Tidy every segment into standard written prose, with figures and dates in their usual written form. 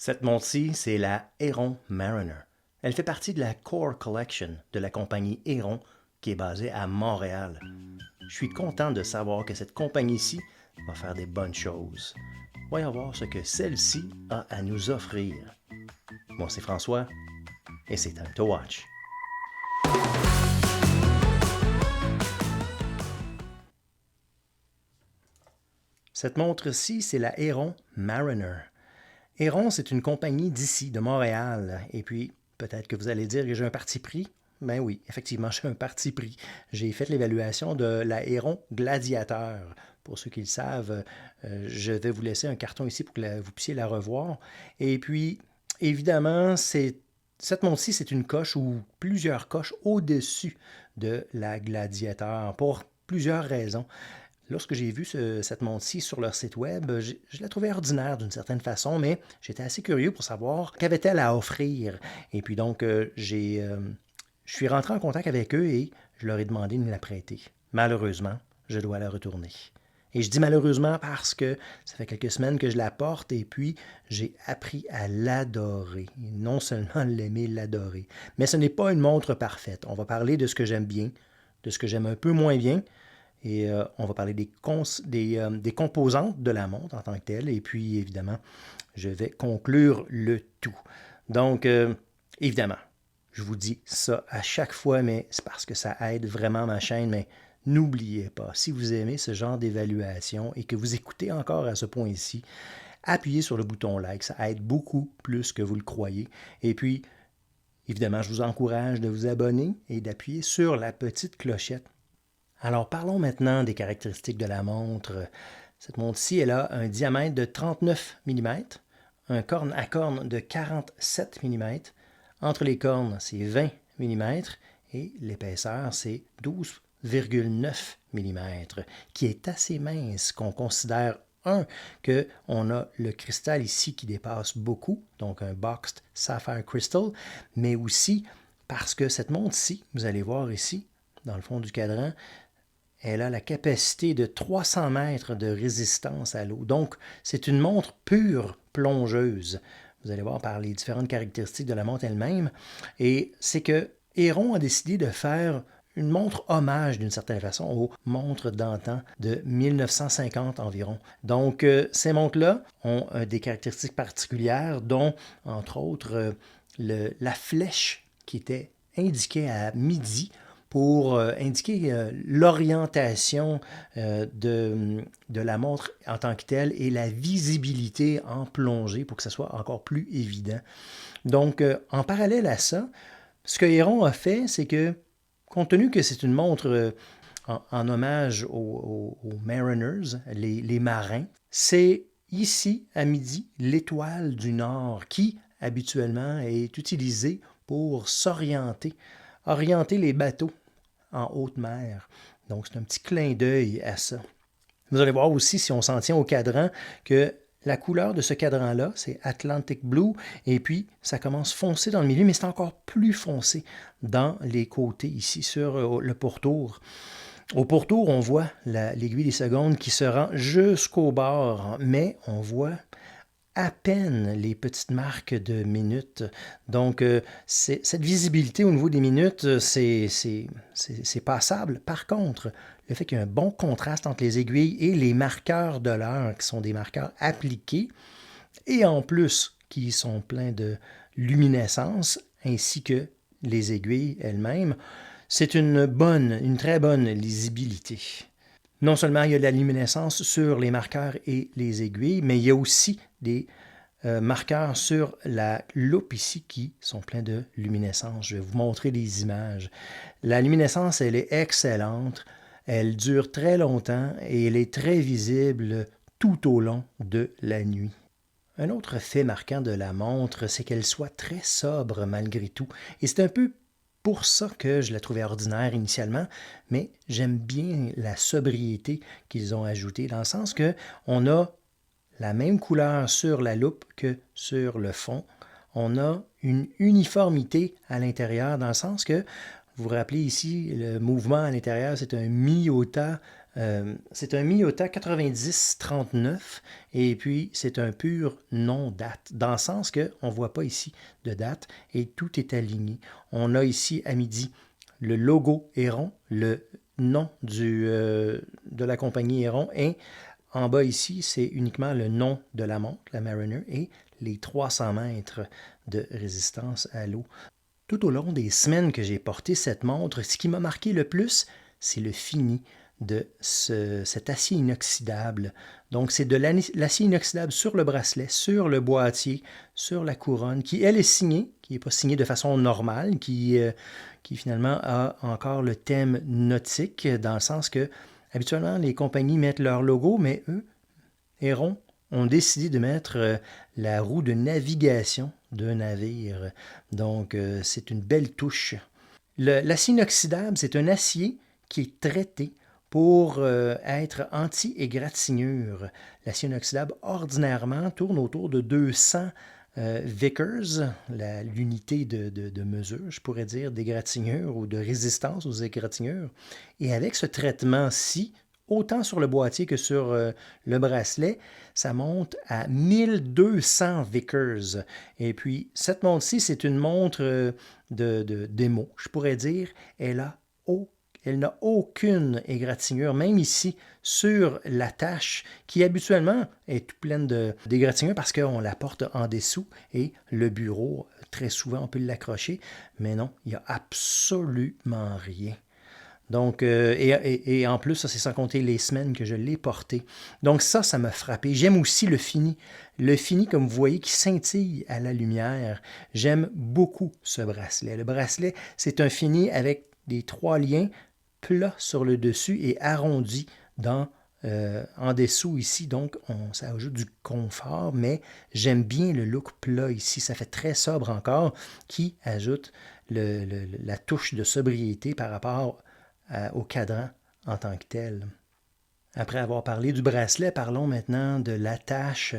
Cette montre-ci, c'est la Héron Mariner. Elle fait partie de la Core Collection de la compagnie Héron qui est basée à Montréal. Je suis content de savoir que cette compagnie-ci va faire des bonnes choses. Voyons voir ce que celle-ci a à nous offrir. Moi, c'est François et c'est Time to Watch. Cette montre-ci, c'est la Héron Mariner. Héron, c'est une compagnie d'ici, de Montréal. Et puis, peut-être que vous allez dire que j'ai un parti pris. Ben oui, effectivement, j'ai un parti pris. J'ai fait l'évaluation de la Héron Gladiateur. Pour ceux qui le savent, je vais vous laisser un carton ici pour que vous puissiez la revoir. Et puis, évidemment, cette montre-ci, c'est une coche ou plusieurs coches au-dessus de la Gladiateur pour plusieurs raisons. Lorsque j'ai vu cette montre-ci sur leur site web, je la trouvais ordinaire d'une certaine façon, mais j'étais assez curieux pour savoir qu'avait-elle à offrir. Et puis donc, je suis rentré en contact avec eux et je leur ai demandé de me la prêter. Malheureusement, je dois la retourner. Et je dis malheureusement parce que ça fait quelques semaines que je la porte et puis j'ai appris à l'adorer. Non seulement l'aimer, l'adorer. Mais ce n'est pas une montre parfaite. On va parler de ce que j'aime bien, de ce que j'aime un peu moins bien. Et on va parler des composantes de la montre en tant que telle. Et puis, évidemment, je vais conclure le tout. Donc, évidemment, je vous dis ça à chaque fois, mais c'est parce que ça aide vraiment ma chaîne. Mais n'oubliez pas, si vous aimez ce genre d'évaluation et que vous écoutez encore à ce point-ci, appuyez sur le bouton like. Ça aide beaucoup plus que vous le croyez. Et puis, évidemment, je vous encourage de vous abonner et d'appuyer sur la petite clochette. Alors, parlons maintenant des caractéristiques de la montre. Cette montre-ci, elle a un diamètre de 39 mm, un corne à corne de 47 mm. Entre les cornes, c'est 20 mm et l'épaisseur, c'est 12,9 mm, qui est assez mince, qu'on considère, qu'on a le cristal ici qui dépasse beaucoup, donc un Boxed Sapphire Crystal, mais aussi parce que cette montre-ci, vous allez voir ici, dans le fond du cadran, elle a la capacité de 300 mètres de résistance à l'eau. Donc, c'est une montre pure plongeuse. Vous allez voir par les différentes caractéristiques de la montre elle-même. Et c'est que Héron a décidé de faire une montre hommage d'une certaine façon aux montres d'antan de 1950 environ. Donc, ces montres-là ont des caractéristiques particulières, dont, entre autres, la flèche qui était indiquée à midi pour indiquer l'orientation de la montre en tant que telle et la visibilité en plongée pour que ça soit encore plus évident. Donc, en parallèle à ça, ce que Héron a fait, c'est que, compte tenu que c'est une montre en hommage aux Mariners, les marins, c'est ici, à midi, l'étoile du Nord qui, habituellement, est utilisée pour orienter les bateaux en haute mer. Donc, c'est un petit clin d'œil à ça. Vous allez voir aussi, si on s'en tient au cadran, que la couleur de ce cadran-là, c'est Atlantic Blue, et puis ça commence foncé dans le milieu, mais c'est encore plus foncé dans les côtés, ici, sur le pourtour. Au pourtour, on voit l'aiguille des secondes qui se rend jusqu'au bord, mais on voit à peine les petites marques de minutes. Donc, cette visibilité au niveau des minutes, c'est passable. Par contre, le fait qu'il y ait un bon contraste entre les aiguilles et les marqueurs de l'heure, qui sont des marqueurs appliqués, et en plus, qui sont pleins de luminescence, ainsi que les aiguilles elles-mêmes, c'est une très bonne lisibilité. Non seulement il y a de la luminescence sur les marqueurs et les aiguilles, mais il y a aussi des marqueurs sur la loupe ici qui sont pleins de luminescence. Je vais vous montrer des images. La luminescence, elle est excellente. Elle dure très longtemps et elle est très visible tout au long de la nuit. Un autre fait marquant de la montre, c'est qu'elle soit très sobre malgré tout. Et c'est un peu pour ça que je la trouvais ordinaire initialement, mais j'aime bien la sobriété qu'ils ont ajoutée, dans le sens que on a la même couleur sur la loupe que sur le fond. On a une uniformité à l'intérieur, dans le sens que, vous vous rappelez ici, le mouvement à l'intérieur, c'est un Miyota C'est un Miyota 9039 et puis c'est un pur non-date, dans le sens qu'on ne voit pas ici de date et tout est aligné. On a ici à midi le logo Héron, le nom de la compagnie Héron et en bas ici, c'est uniquement le nom de la montre, la Mariner, et les 300 mètres de résistance à l'eau. Tout au long des semaines que j'ai porté cette montre, ce qui m'a marqué le plus, c'est le fini de cet acier inoxydable. Donc, c'est de l'acier inoxydable sur le bracelet, sur le boîtier, sur la couronne, qui, elle, est signée, qui n'est pas signée de façon normale, qui finalement a encore le thème nautique, dans le sens que habituellement, les compagnies mettent leur logo, mais eux, Héron, ont décidé de mettre la roue de navigation d'un navire. Donc, c'est une belle touche. L'acier inoxydable, c'est un acier qui est traité pour être anti-égratignure. L'acier inoxydable, ordinairement, tourne autour de 200 Vickers, l'unité de mesure, je pourrais dire, d'égratignure ou de résistance aux égratignures. Et avec ce traitement-ci, autant sur le boîtier que sur le bracelet, ça monte à 1200 Vickers. Et puis, cette montre-ci, c'est une montre de démo, je pourrais dire. Elle n'a aucune égratignure, même ici, sur la tâche, qui habituellement est toute pleine d'égratignures parce qu'on la porte en dessous et le bureau, très souvent, on peut l'accrocher. Mais non, il n'y a absolument rien. Donc, et en plus, ça c'est sans compter les semaines que je l'ai porté. Donc ça m'a frappé. J'aime aussi le fini. Le fini, comme vous voyez, qui scintille à la lumière. J'aime beaucoup ce bracelet. Le bracelet, c'est un fini avec des 3 liens plats sur le dessus et arrondis en dessous ici. Donc, ça ajoute du confort, mais j'aime bien le look plat ici. Ça fait très sobre encore, qui ajoute la touche de sobriété par rapport au cadran en tant que tel. Après avoir parlé du bracelet, parlons maintenant de l'attache.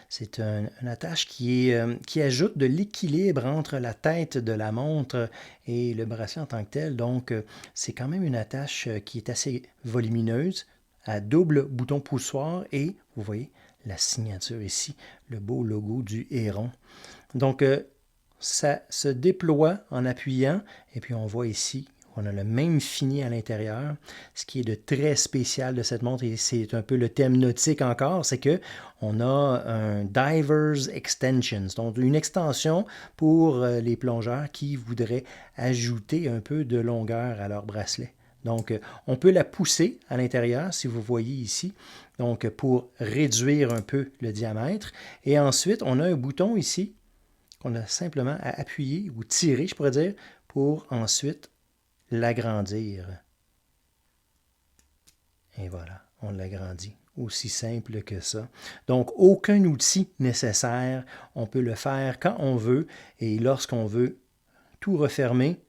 C'est une attache qui ajoute de l'équilibre entre la tête de la montre et le bracelet en tant que tel. Donc, c'est quand même une attache qui est assez volumineuse, à double bouton poussoir et, vous voyez, la signature ici, le beau logo du Héron. Donc, ça se déploie en appuyant et puis on voit ici on a le même fini à l'intérieur. Ce qui est de très spécial de cette montre, et c'est un peu le thème nautique encore, c'est qu'on a un Divers Extensions, donc une extension pour les plongeurs qui voudraient ajouter un peu de longueur à leur bracelet. Donc, on peut la pousser à l'intérieur, si vous voyez ici, donc pour réduire un peu le diamètre. Et ensuite, on a un bouton ici qu'on a simplement à appuyer ou tirer, je pourrais dire, pour ensuite l'agrandir. Et voilà, on l'agrandit. Aussi simple que ça. Donc, aucun outil nécessaire. On peut le faire quand on veut. Et lorsqu'on veut tout refermer,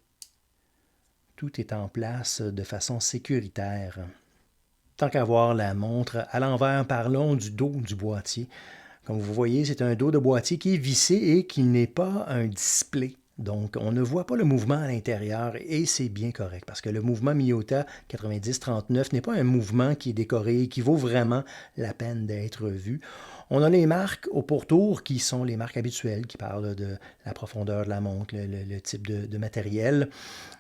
tout est en place de façon sécuritaire. Tant qu'à voir la montre à l'envers, parlons du dos du boîtier. Comme vous voyez, c'est un dos de boîtier qui est vissé et qui n'est pas un display. Donc, on ne voit pas le mouvement à l'intérieur et c'est bien correct parce que le mouvement Miyota 9039 n'est pas un mouvement qui est décoré, qui vaut vraiment la peine d'être vu. On a les marques au pourtour qui sont les marques habituelles qui parlent de la profondeur de la montre, le type de matériel.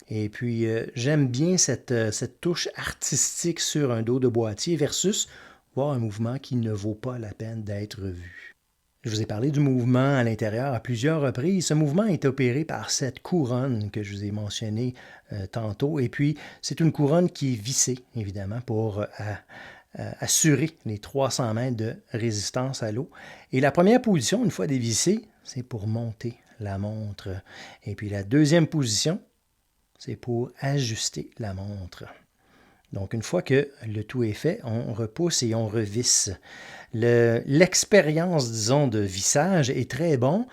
Et puis, j'aime bien cette touche artistique sur un dos de boîtier versus voir un mouvement qui ne vaut pas la peine d'être vu. Je vous ai parlé du mouvement à l'intérieur à plusieurs reprises. Ce mouvement est opéré par cette couronne que je vous ai mentionnée tantôt. Et puis, c'est une couronne qui est vissée, évidemment, pour assurer les 300 mètres de résistance à l'eau. Et la première position, une fois dévissée, c'est pour monter la montre. Et puis la deuxième position, c'est pour ajuster la montre. Donc, une fois que le tout est fait, on repousse et on revisse. L'expérience, disons, de vissage est très bon,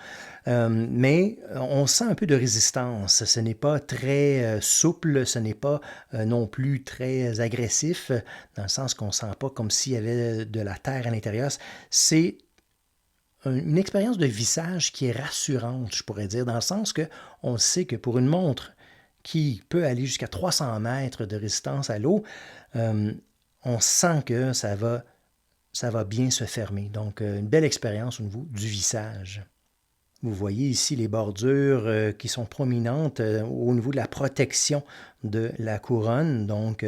mais on sent un peu de résistance. Ce n'est pas très souple, ce n'est pas non plus très agressif, dans le sens qu'on ne sent pas comme s'il y avait de la terre à l'intérieur. C'est une expérience de vissage qui est rassurante, je pourrais dire, dans le sens qu'on sait que pour une montre qui peut aller jusqu'à 300 mètres de résistance à l'eau, on sent que ça va bien se fermer. Donc, une belle expérience au niveau du vissage. Vous voyez ici les bordures qui sont prominentes au niveau de la protection de la couronne. Donc,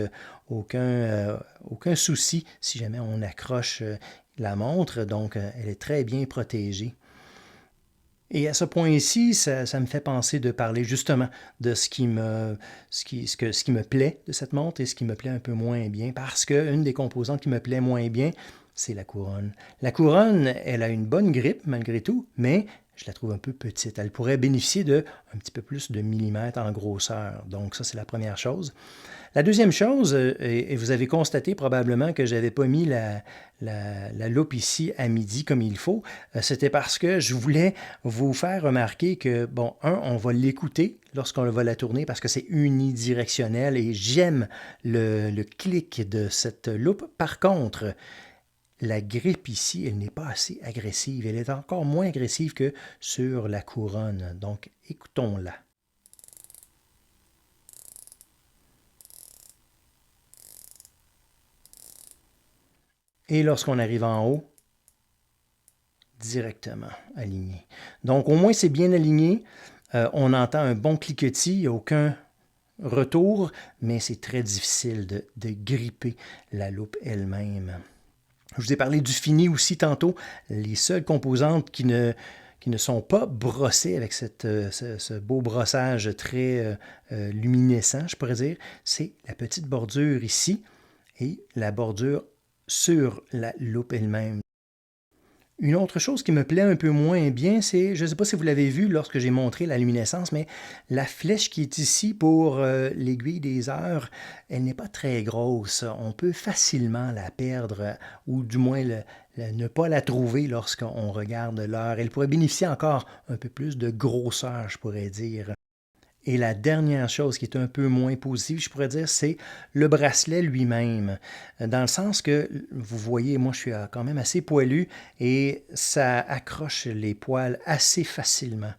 aucun souci si jamais on accroche la montre. Donc, elle est très bien protégée. Et à ce point-ci, ça me fait penser de parler justement de ce qui me plaît de cette montre et ce qui me plaît un peu moins bien. Parce qu'une des composantes qui me plaît moins bien, c'est la couronne. La couronne, elle a une bonne grippe malgré tout, mais je la trouve un peu petite. Elle pourrait bénéficier de un petit peu plus de millimètres en grosseur. Donc ça, c'est la première chose. La deuxième chose, et vous avez constaté probablement que je n'avais pas mis la loupe ici à midi comme il faut, c'était parce que je voulais vous faire remarquer que, bon, on va l'écouter lorsqu'on va la tourner parce que c'est unidirectionnel et j'aime le clic de cette loupe. Par contre, la grippe ici, elle n'est pas assez agressive. Elle est encore moins agressive que sur la couronne. Donc, écoutons-la. Et lorsqu'on arrive en haut, directement aligné. Donc, au moins, c'est bien aligné. On entend un bon cliquetis, il n'y a aucun retour, mais c'est très difficile de gripper la loupe elle-même. Je vous ai parlé du fini aussi tantôt. Les seules composantes qui ne sont pas brossées avec ce beau brossage très luminescent, je pourrais dire, c'est la petite bordure ici et la bordure sur la loupe elle-même. Une autre chose qui me plaît un peu moins bien, c'est, je ne sais pas si vous l'avez vu lorsque j'ai montré la luminescence, mais la flèche qui est ici pour l'aiguille des heures, elle n'est pas très grosse. On peut facilement la perdre ou du moins ne pas la trouver lorsqu'on regarde l'heure. Elle pourrait bénéficier encore un peu plus de grosseur, je pourrais dire. Et la dernière chose qui est un peu moins positive, je pourrais dire, c'est le bracelet lui-même. Dans le sens que, vous voyez, moi je suis quand même assez poilu et ça accroche les poils assez facilement.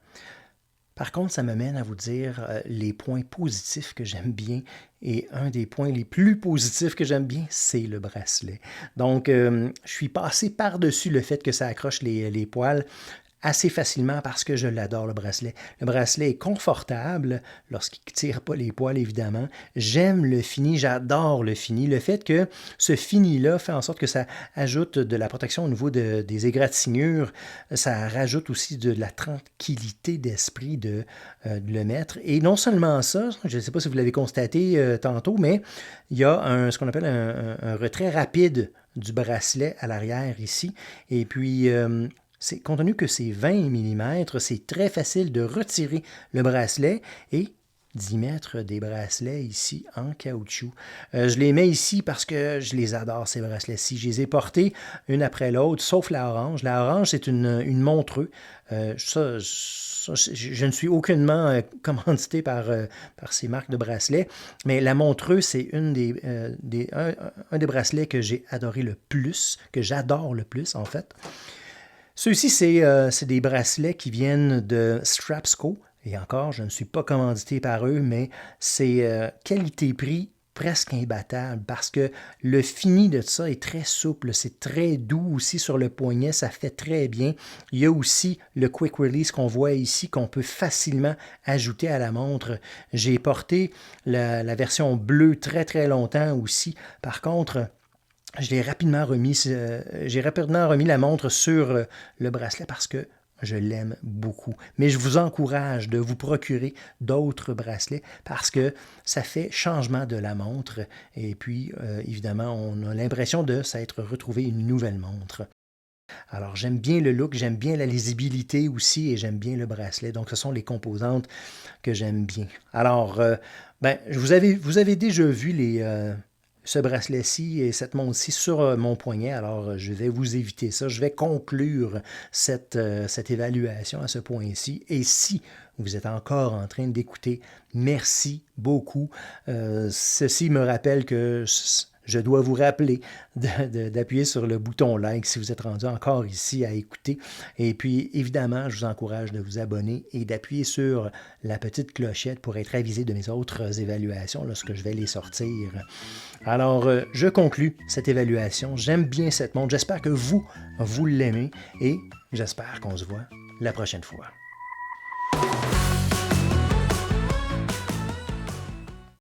Par contre, ça me mène à vous dire les points positifs que j'aime bien. Et un des points les plus positifs que j'aime bien, c'est le bracelet. Donc, je suis passé par-dessus le fait que ça accroche les poils assez facilement parce que je l'adore, le bracelet. Le bracelet est confortable lorsqu'il ne tire pas les poils, évidemment. J'aime le fini, j'adore le fini. Le fait que ce fini-là fait en sorte que ça ajoute de la protection au niveau des égratignures, ça rajoute aussi de la tranquillité d'esprit de le mettre. Et non seulement ça, je ne sais pas si vous l'avez constaté tantôt, mais il y a ce qu'on appelle un retrait rapide du bracelet à l'arrière ici. Et puis, compte tenu que c'est 20 mm, c'est très facile de retirer le bracelet et d'y mettre des bracelets ici en caoutchouc. Je les mets ici parce que je les adore, ces bracelets-ci. Je les ai portés une après l'autre, sauf la orange. La orange, c'est une montreux. Je ne suis aucunement commandité par ces marques de bracelets, mais la montreux, c'est un des bracelets que j'ai adoré le plus, que j'adore le plus en fait. Ceux-ci, c'est des bracelets qui viennent de Strapsco. Et encore, je ne suis pas commandité par eux, mais c'est qualité-prix presque imbattable parce que le fini de ça est très souple, c'est très doux aussi sur le poignet, ça fait très bien. Il y a aussi le quick release qu'on voit ici qu'on peut facilement ajouter à la montre. J'ai porté la version bleue très très longtemps aussi. Par contre, j'ai rapidement remis la montre sur le bracelet parce que je l'aime beaucoup. Mais je vous encourage de vous procurer d'autres bracelets parce que ça fait changement de la montre. Et puis, évidemment, on a l'impression de s'être retrouvé une nouvelle montre. Alors, j'aime bien le look, j'aime bien la lisibilité aussi et j'aime bien le bracelet. Donc, ce sont les composantes que j'aime bien. Alors, vous avez déjà vu ce bracelet-ci et cette montre-ci sur mon poignet. Alors, je vais vous éviter ça. Je vais conclure cette évaluation à ce point-ci. Et si vous êtes encore en train d'écouter, merci beaucoup. Ceci me rappelle que je dois vous rappeler d'appuyer sur le bouton like si vous êtes rendu encore ici à écouter. Et puis, évidemment, je vous encourage de vous abonner et d'appuyer sur la petite clochette pour être avisé de mes autres évaluations lorsque je vais les sortir. Alors, je conclus cette évaluation. J'aime bien cette montre. J'espère que vous l'aimez et j'espère qu'on se voit la prochaine fois.